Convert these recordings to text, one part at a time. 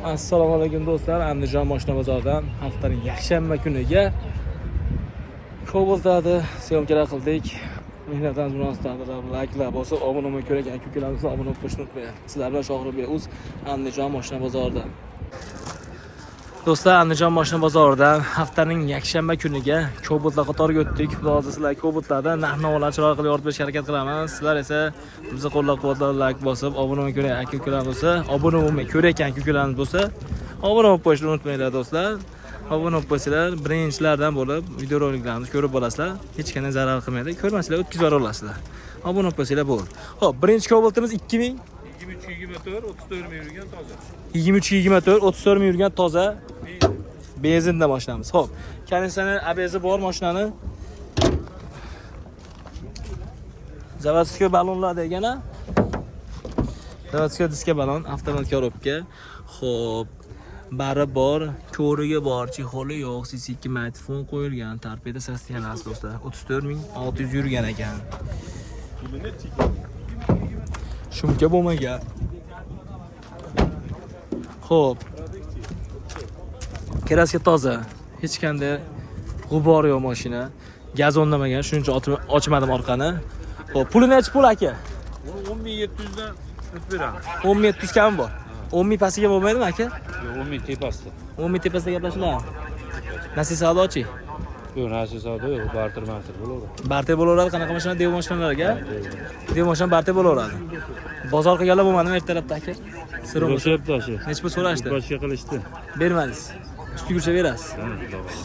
Assalomu alaykum do'stlar. Andijon mashina bozoridan haftaning yakshanba kuniga Cobalt'da syomkalar qildik. Mehnatdan munosabatlar like bosib, obuna bo'lib ko'rgan ko'klarimizni obuna bo'lishni unutmang. Sizlar bilan Shohruxbek Uz Andijon mashina bozoridan. Do'stlar, Andijon mashina bozoridan haftaning yakshanba kuniga Cobalt'lar qatoriga o'tdik. Xudo xohlasa sizlar Cobalt'larda narx-navolar chiroyli qilib yoritib berishga harakat qilaman. Sizlar esa bizni qo'llab-quvvatlab like bosib, obuna bo'lib ko'rgan ko'klarimiz bo'lsa, obuna bo'lmay ko'rayotgan ko'klarimiz bo'lsa, obuna bo'lib qo'yishni unutmanglar do'stlar. Obuna bo'lib qo'ysanglar, birinchilardan bo'lib videoroliklarimizni ko'rib olasizlar. Hech qanday zarar qilmaydi. Ko'rmasanglar o'tkazib yubora olasizlar. Obuna bo'lib qo'ysanglar bo'ldi. Xo'p, birinchi Cobalt'imiz 2000 23-24, 34 ming yurgan toza. 23-24, 34 ming yurgan toza benzinda mashinamiz. Xo'p, konditsioner abezi bor mashinani. Zavodskiy balonlar degana. Zavodskiy diska balon, avtomat korobka. Xo'p, bari bor, ko'rigi bor, chexoli yo'q, CC2 mikrofon qo'yilgan, torpeda sostenasi do'stlar. 34,600 yurgan ekan. Shumka bo'lmagan. Xo'p. Kraska toza. Hech qanday g'ubor yo'q mashina. Gaz o'rnamagan, shuning uchun ochmadim orqani. Xo'p, puli necha pul aka? 10.700 dan o'tib beramiz. 10.700 kam bor. 10.000 pastiga bo'lmaydimi aka? Yo'q, 10.000 tepasida. 10.000 tepasida gaplashinglar. Nasib savdochi? Yo'q, nasib savdo yo'q, barter bo'laveradi. Barter bo'laveradi, qanaqa mashina? Dev mashinalarga? Dev mashina barter bo'laveradi. Bozor qilganlar bo'lmadimi ertalabda aka? So'rashyapti ashi. Necha pul so'rashdi? Boshqa qilishdi. Bermadingiz. Usti yursa berasiz.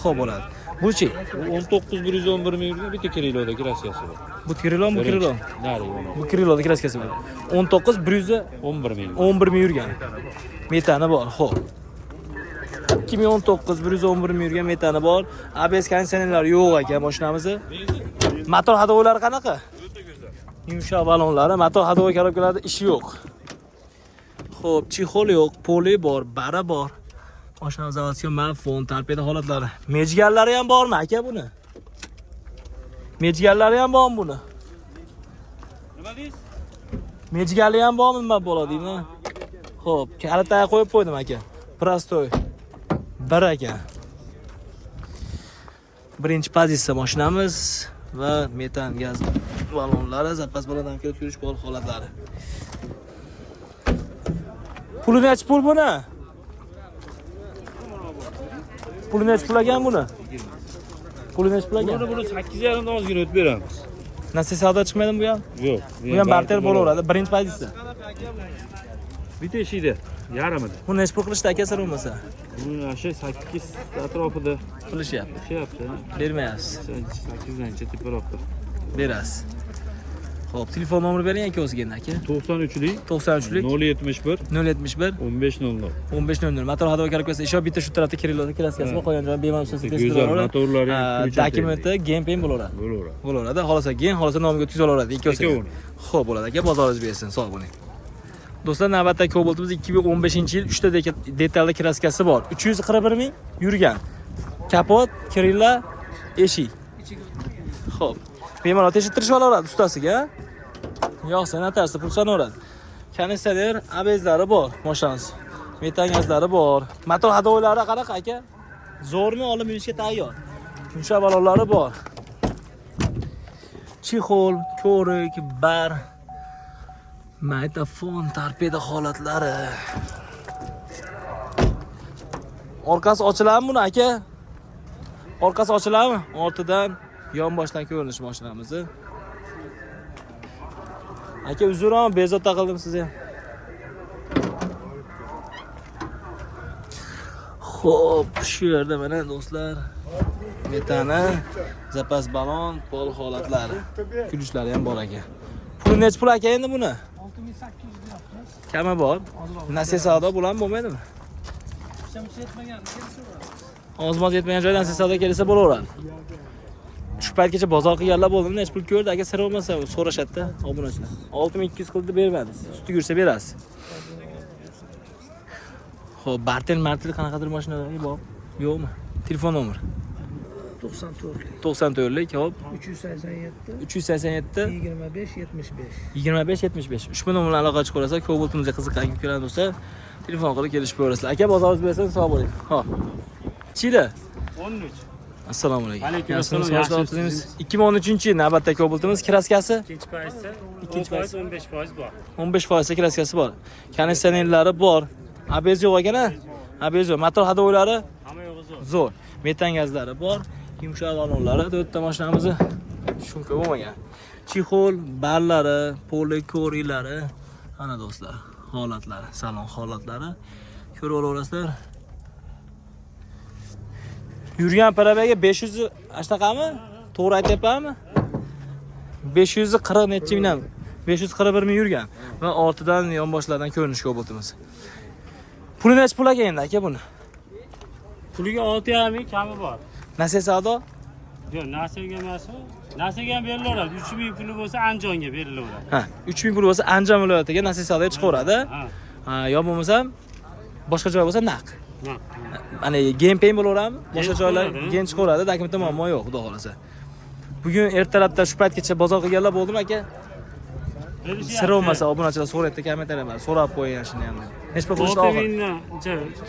Xo'p bo'ladi. Buchi 19.111 ming yurgan bitta kiloda kraskasi bor. bu Kirilon, bu Kirilon. Nari, Bu Kirilonda kraskasi bor. 19.111 ming. 11 ming yurgan. Metani bor. Xo'p. 2019 111 ming yurgan metani bor. ABS konditsionerlari yo'q ekan mashinamizni. Motor hadovoylari qanaqa? Yumshoq balonlari, motor hadovoy korobkalarida ishi yo'q. Xo'p, chexol yo'q, poli bor, bara bor. Mashina zavodskiy mikrofon, torpeda holatlari. Mejgallari ham bormi aka buni? Mejgallari ham bormi buni? Nima deysiz? Mejgali ham bormi nima bo'ladimi? Xo'p, kalitaga qo'yib qo'ydim aka. Prostoy. Bir aka. Birinchi pozitsiya mashinamiz va metan gaz balonlari, zapas balondan kelib yurish bor holatlari. Puli necha pul buni? Puli necha pul ekan buni? Puli necha pul ekan? Buni 8.5 dan ozgina o'tib beramiz. Nasib savdo chiqmaydimi bu ham? Yo'q. Bu ham barter bo'laveradi. Birinchi pozitsiya. Bitta ishida, yarimida. Buni necha pul qilishdi aka sir bo'lmasa? Buni ashi 8 atrofida Qilishyapti. qilyapti. Bermayapsiz. 8 dancha teparoqda. Berasiz. Xo'p, telefon nomerini bering aka o'zingizga aka. 93lik 93lik 071 071 1500. 1500. Motor hadovoy korobkasi ishon bitta shu tarafda Kirilonda kraskasi bor, qolgan joyi bemalol siz test Go'zal qilaveradi. motorlari, dokumenti game pen bo'laveradi. Bo'laveradi. Bo'laveradi. Xolasa gen, xolasa nomiga o'tkazib olaveradi. Ikkovsi. Xo'p, bo'ladi aka, bozoringiz bersin. Sog' bo'ling. Do'stlar, navbatdagi Cobalt'imiz 2015-yil 3 ta detalli kraskasi bor. 341 ming yurgan. Kapot, kirilla, eshik. Xo'p. Bemalol tekshirtirib olaveradi ustasiga. Yo'qsa natarsa pulsanaveradi. Konditsioner abezlari bor, mashinamiz. Metan gazlari bor. Motor hadovoylari qanaqa aka? Zo'rmi, olib minishga tayyor. Yumshoq balonlari bor. Chexol, ko'rik, bar, mikrofon, torpeda holatlari. Orqasi ochiladimi buni aka? Orqasi ochiladimi? Ortidan yonboshdan ko'rinish mashinamizni. Aka, uzr-am, bezovta qildim sizni. Xo'p, shu yerda mana do'stlar, metani, zapas balon, pol holatlari. Kulishlari ham bor aka. Pul necha pul aka endi buni? 6800 deyapmiz. Kami bor. Nasib savdo bo'ladimi, bo'lmaydimi? Ishamiz yetmagan, Ozmoz yetmagan joydan nasib savdo kelsa bo'laveradi. Shu paytgacha bozor qilganlar bo'ldimi? Necha pul ko'rdi? Aka sir bo'lmasa so'rashadi-da obunachilar. 6200 qildi, bermadingiz. Usti yursa berasiz. Xo'p, barter qanaqadir mashinalar bor? Yo'qmi? Telefon nomeri. 94lik, hop. 387 25 75. 25 75. Ushbu nomerlarga aloqa chiqarsa, Cobalt'imizga qiziqqan ko'radi bo'lsa, Telefon qilib kelishib ko'rasizlar. Aka, bozoringiz bersin, sog' bo'ling. Xo'p. Chili. 13. Assalomu alaykum. Alaykum Yaxshimisiz? assalom, Yaxshimisiz? 2013-yil navbatdagi Cobalt'imiz kraskasi İkinci payısı. İkinci 10 faiz 15% var. 15% kraskasi bor. Konditsionerlari bor. ABS yo'q ekan-a? ABS yo'q. Motor hadovoylari Ama yok zor. zo'r. Metan gazlari bor. Yumshoq balonlari to'rtta mashinamizni shuncha bo'lmagan. Chixol, barlari, polikorlari, ana do'stlar, holatlari, salon holatlari ko'rib olasizlar. Yurgan parabaga 500 ashtaqami? To'g'ri aytyapmanmi? 540 necha mingdan 541 ming yurgan va ortidan yonboshlardan ko'rinish Cobalt'imiz. Puli necha pul ekan endi aka buni? Puliga 6,5 ming kami var. Nasiya savdo? Yok Nasirga emas u. Nasirga ham berilaveradi. 3 ming puli bo'lsa Andijonga berilaveradi. Ha, 3000 pul bo'lsa Andijon viloyatiga nasiya savdoga chiqaveradi. Ha. Ha, yo bo'lmasam boshqa joy bo'lsa naq. Ha. Mana game pay bo'laveradimi? Boshqa Gen joylar chiqaveradi. gen chiqaveradi, dokumentda muammo yo'q, xudo xolasa. Bugun ertalabda shu paytgacha bozor qilganlar bo'ldimi aka? Sir bo'lmasa obunachilar so'rayapti, kommentariylar so'rab qo'ying shuni ham. Necha pul qilishni 6 og'ir? mingdan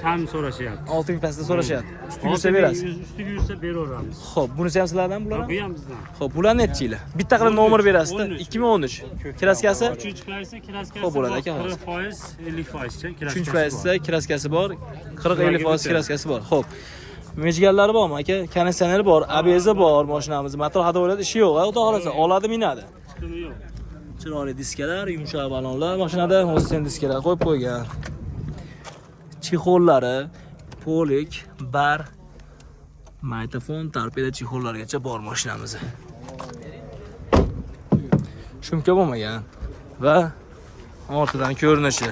kam so'rashyapti. 6000 pastda so'rashyapti. Ustiga yursa berasiz. Ustiga yursa beraveramiz. Xo'p, bunisi ham sizlardan bular? Bu ham bizdan. Xo'p, bular necha yili? Bitta qilib nomer berasiz-da. 2013. Kraskasi 3 payısı kraskasi. Xo'p, bo'ladi aka, hozir. 40%, 50% kraskasi. 3 faizda kraskasi bor, 40-50% kraskasi bor. Xo'p. Mejganlari bormi aka? Konditsioneri bor, ABS bor mashinamiz. Motor hadovoylari ishi yo'q, xudo xolasa oladi, minadi. Chiqimi yo'q. Chiroyli diskalar, yumshoq balonlar, mashinada Holstein diskalar qo'yib qo'ygan. Chixollari, polik, bar, mikrofon, torpeda chixollargacha bor mashinamiz. Shumka bo'lmagan va ortidan ko'rinishi.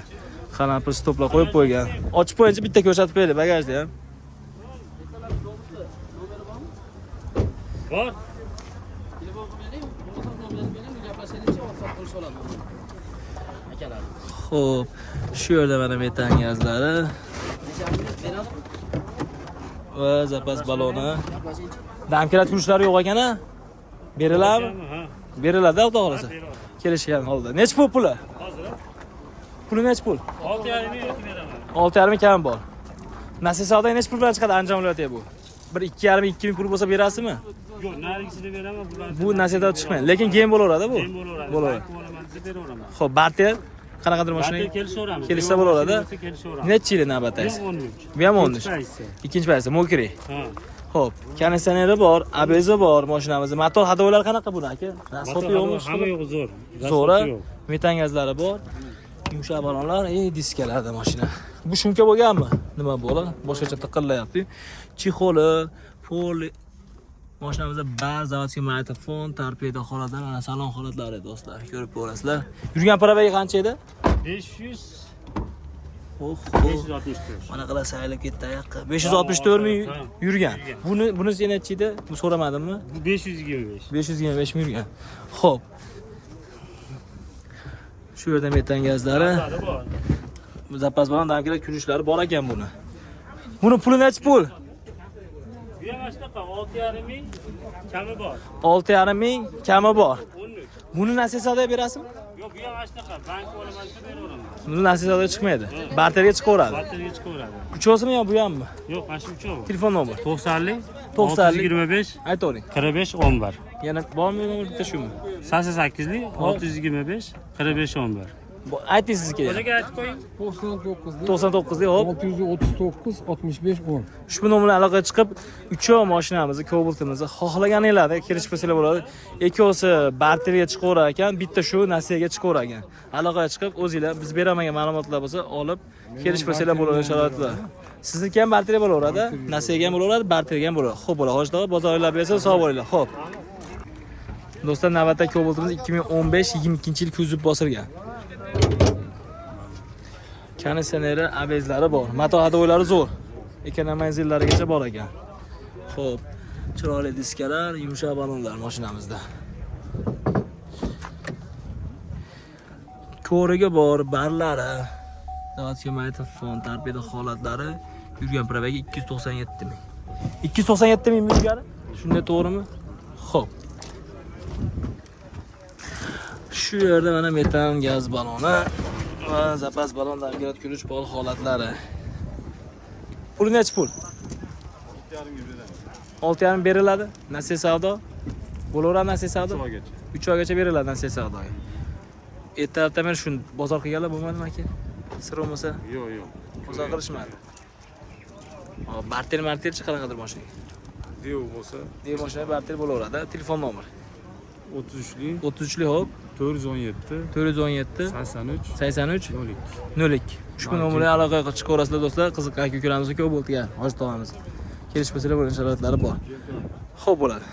Qanapir stoplar qo'yib qo'ygan. Ochib qo'yincha bitta ko'rsatib berdi bagajda ham. Bor. Xo'p, shu yerda mana metan gazlari va zapas baloni. Damkirat kulishlari yo'q ekan-a? Beriladimi? Ha. Beriladi, xudo xolasa. Kelishgan holda. Nech pul puli? Hozir. Puli nech pul? 6,5 ming yoki beraman. 6,5 kam bor. Nasiya savdoga nech pul bilan chiqadi Andijon viloyatiga bu? Bir 2,5-2 ming pul bo'lsa berasizmi? Yo'q, narigisini beraman, bularni. Bu nasiyada chiqmaydi, lekin game bo'laveradi bu. Keyin bo'laveradi. Bo'laveradi. Olaman, deb beraveraman. Xo'p, barter qanaqadir mashina Barter kelishaveramiz. kelishsa bo'laveradi. Kelishaveramiz. Necha yili navbatdasiz? Yo'q, 13. Bu ham 13. Ikkinchi paytda Mokri. Ha. Xo'p, konditsioneri bor, ABS bor mashinamizda. Motor hadovoylari qanaqa buni aka? Sopi yo'qmi? Hamma yo'q zo'r. Zo'ra. Metan gazlari bor. Yumshoq balonlar, diskalarda mashina. Bu shumka bo'lganmi? Nima bo'ladi? Boshqacha tiqillayapti. Chixoli, poli mashinamizda bar, zavodskiy mikrofon, torpeda holatlar, ana salon holatlari do'stlar, ko'rib ko'rasizlar. Yurgan parabaga qancha edi? 500 Oh, 564. mana qila saylab ketdi oyoqqa. 564 ming yurgan. Bunisi necha edi? Bu so'ramadimmi? Bu 525. 525 ming yurgan. Xo'p. Shu yerda metan gazlari, Bor. zapas bilan damkilar kulishlari bor ekan buni. Buni puli necha pul? Bu ham shunaqa 6,5 ming kami bor. 6,5 ming kami bor. 13. Buni nasiya savdoga berasizmi? Yo'q, bu ham shunaqa bank olaman deb beraveraman. Buni nasiya savdoga chiqmaydi. Barterga chiqaveradi. Barterga chiqaveradi. Uchovsimi yo bu hammi? Yo'q, mana shu uchovi. Telefon nomer. 90 90 625 aytavering. 45 11. Yana bormi nomer bitta shumi? 88 625 45 11. Ayting siz keling. O'ziga aytib qo'ying. 99 da hop. 639 65 10. Ushbu nomerga aloqaga chiqib, uchov mashinamizni, Cobalt'imizni xohlaganingizlarda kirish qilsalar bo'ladi. Ikkovsi barterga chiqaverar ekan, bitta shu nasiyaga chiqaverar ekan. Aloqaga chiqib, o'zingizlar biz beramagan ma'lumotlar bo'lsa, olib kirish qilsalar bo'ladi sharoitlar. Sizniki ham barterga bo'laveradi, nasiyaga ham bo'laveradi, barterga ham bo'ladi. Xo'p, bo'ladi. Xo'sh, bozoringlar bersa, sog' bo'linglar. Xo'p. Do'stlar, navbatdagi Cobalt'imiz 2015-22 yil kuzib bosilgan. Konditsioneri, ABS'lari bor. Motor hadovoylari zo'r. Ekana manzillarigacha bor ekan. Xo'p, chiroyli diskalar, yumshoq balonlar mashinamizda. Ko'riga bor, barlari, zavodskiy mikrofon, torpeda holatlari yurgan probaga 297 ming. 297 ming yurgani? Shunday to'g'rimi? Xo'p. Shu yerda mana metan gaz baloni va zapas balon damgirat ko'rish bol holatlari. Pul necha pul? 6,5 beriladi. Nasiya savdo. Bo'laveradi nasiya savdo. 3 oygacha beriladi nasiya savdoga. Ertalabda men shu bozor qilganlar bo'lmadimi aka? Sir bo'lmasa? Yo'q. Bozor qilishmadi. Hop, barter qanaqadir mashina. Dev bo'lsa Dev mashina barter bo'laveradi. Telefon nomeri 33li 33li hop 417 417 83 83 02. 02. Ushbu nomerga aloqa qilib chiqaverasizlar do'stlar. Qiziqqan ko'klarimiz ko'p bo'ldi-ya. Hoji tog'amiz. Kelishmasalar bo'lgan sharoitlari bor. Xo'p bo'ladi.